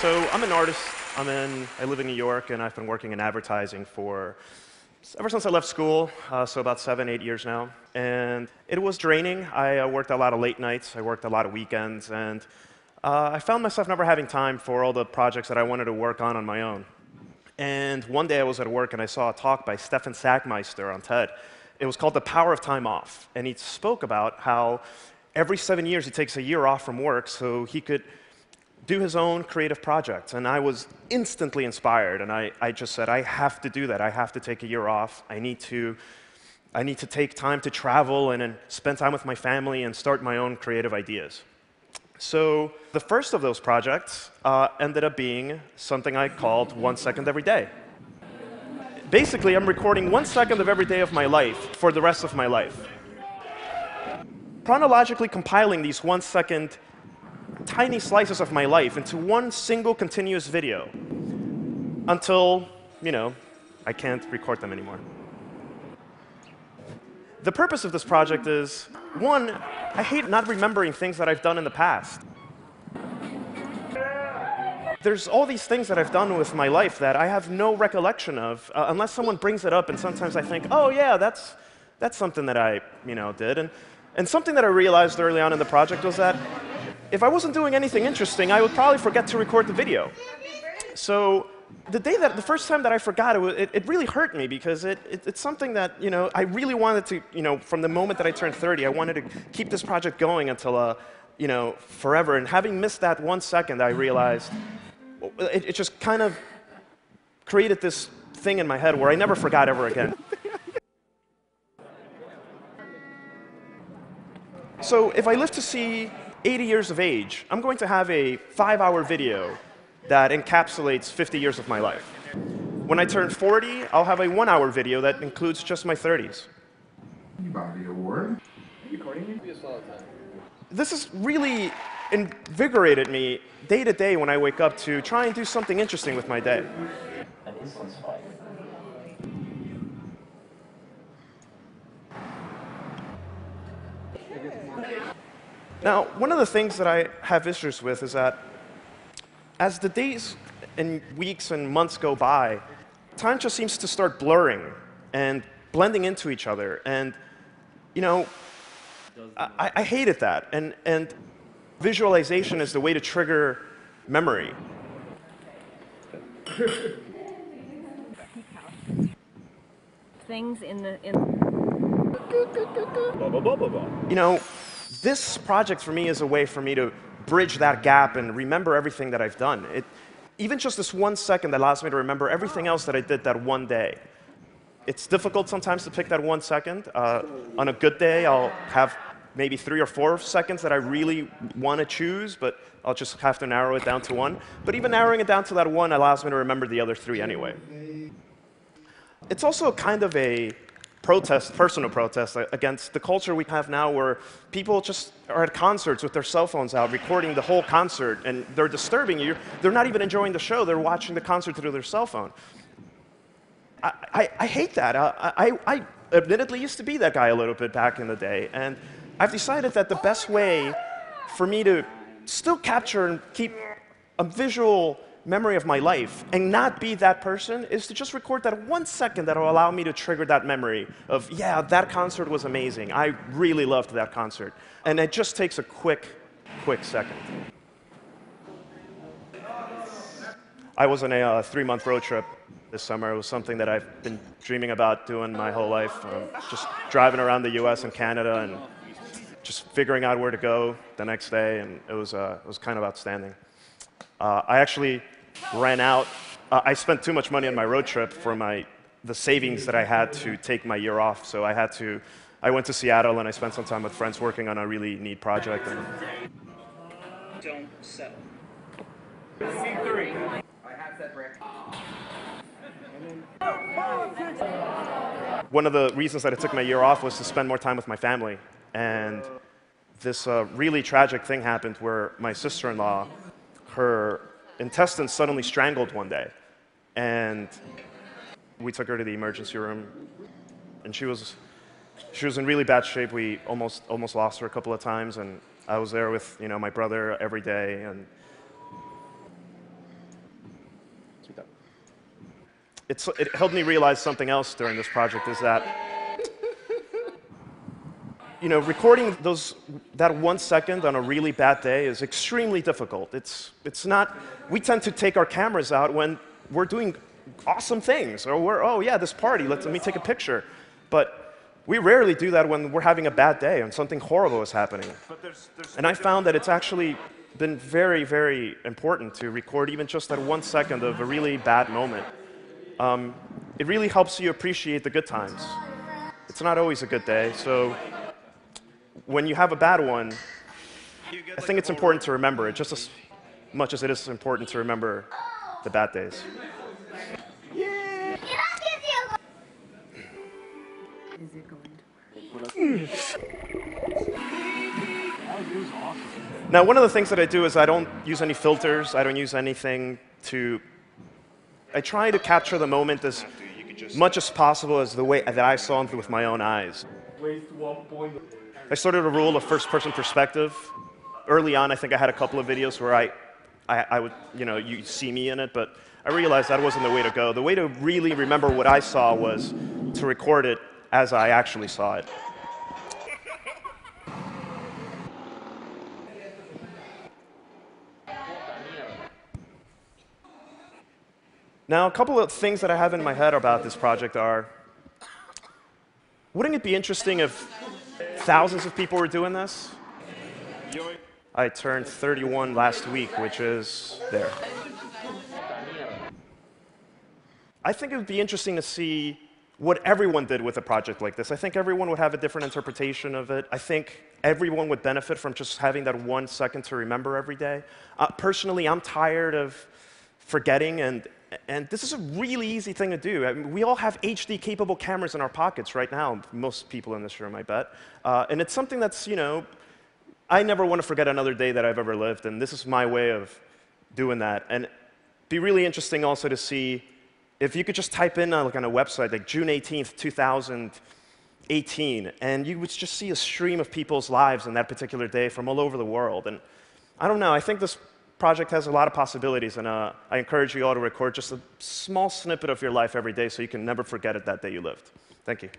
So I'm an artist. I live in New York, and I've been working in advertising ever since I left school, so about 7, 8 years now. And it was draining. I worked a lot of late nights. I worked a lot of weekends. And I found myself never having time for all the projects that I wanted to work on my own. And one day I was at work, and I saw a talk by Stefan Sackmeister on TED. It was called The Power of Time Off. And he spoke about how every 7 years he takes a year off from work so he could do his own creative projects. And I was instantly inspired, and I just said, I have to do that. I have to take a year off. I need to take time to travel and spend time with my family and start my own creative ideas. So the first of those projects ended up being something I called 1 second every day. Basically, I'm recording 1 second of every day of my life for the rest of my life. Chronologically compiling these 1 second tiny slices of my life into one single continuous video until, I can't record them anymore. The purpose of this project is, one, I hate not remembering things that I've done in the past. There's all these things that I've done with my life that I have no recollection of, unless someone brings it up, and sometimes I think, oh yeah, that's something that I did. And something that I realized early on in the project was that if I wasn't doing anything interesting, I would probably forget to record the video. So the first time that I forgot, it really hurt me, because it's something that I really wanted to, from the moment that I turned 30, I wanted to keep this project going until forever. And having missed that 1 second, I realized it just kind of created this thing in my head where I never forgot ever again. So if I live to see 80 years of age, I'm going to have a 5-hour video that encapsulates 50 years of my life. When I turn 40, I'll have a 1-hour video that includes just my 30s. Anybody award? This has really invigorated me day to day when I wake up to try and do something interesting with my day. Now, one of the things that I have issues with is that as the days and weeks and months go by, time just seems to start blurring and blending into each other. And, I hated that. And visualization is the way to trigger memory. Things This project for me is a way for me to bridge that gap and remember everything that I've done. Even just this 1 second allows me to remember everything else that I did that one day. It's difficult sometimes to pick that 1 second. On a good day, I'll have maybe 3 or 4 seconds that I really want to choose, but I'll just have to narrow it down to one. But even narrowing it down to that one allows me to remember the other 3 anyway. It's also kind of a personal protest against the culture we have now, where people just are at concerts with their cell phones out, recording the whole concert, and they're disturbing you. They're not even enjoying the show. They're watching the concert through their cell phone. I hate that. I admittedly used to be that guy a little bit back in the day, and I've decided that the best way for me to still capture and keep a visual memory of my life and not be that person is to just record that 1 second that will allow me to trigger that memory of, yeah, that concert was amazing. I really loved that concert. And it just takes a quick second. I was on a 3-month road trip this summer. It was something that I've been dreaming about doing my whole life. Just driving around the US and Canada and just figuring out where to go the next day, and it was kind of outstanding. I actually ran out. I spent too much money on my road trip for the savings that I had to take my year off. So I went to Seattle, and I spent some time with friends working on a really neat project. Don't settle. C3. I have that brick. One of the reasons that I took my year off was to spend more time with my family. And this really tragic thing happened where my sister-in-law, her intestines suddenly strangled one day. And we took her to the emergency room. And she was in really bad shape. We almost lost her a couple of times. And I was there with my brother every day. And It helped me realize something else during this project is that, recording that 1 second on a really bad day is extremely difficult. It's not, we tend to take our cameras out when we're doing awesome things, or oh yeah, this party, let me take a picture. But we rarely do that when we're having a bad day and something horrible is happening. And I found that it's actually been very, very important to record even just that 1 second of a really bad moment. It really helps you appreciate the good times. It's not always a good day, so when you have a bad one, I think it's important to remember it just as much as it is important to remember the bad days. Is it going to Now, one of the things that I do is I don't use any filters. I don't use anything to... I try to capture the moment as much as possible as the way that I saw it with my own eyes. I started a rule of first-person perspective. Early on, I think I had a couple of videos where I would, you see me in it, but I realized that wasn't the way to go. The way to really remember what I saw was to record it as I actually saw it. Now, a couple of things that I have in my head about this project are, wouldn't it be interesting if thousands of people were doing this? I turned 31 last week, which is there. I think it would be interesting to see what everyone did with a project like this. I think everyone would have a different interpretation of it. I think everyone would benefit from just having that 1 second to remember every day. Personally, I'm tired of forgetting, and this is a really easy thing to do. I mean, we all have HD-capable cameras in our pockets right now, most people in this room, I bet. And it's something that's, I never want to forget another day that I've ever lived, and this is my way of doing that. And it'd be really interesting also to see if you could just type in on a website like June 18th, 2018, and you would just see a stream of people's lives on that particular day from all over the world. And I don't know, I think this project has a lot of possibilities, and I encourage you all to record just a small snippet of your life every day so you can never forget it that day you lived. Thank you.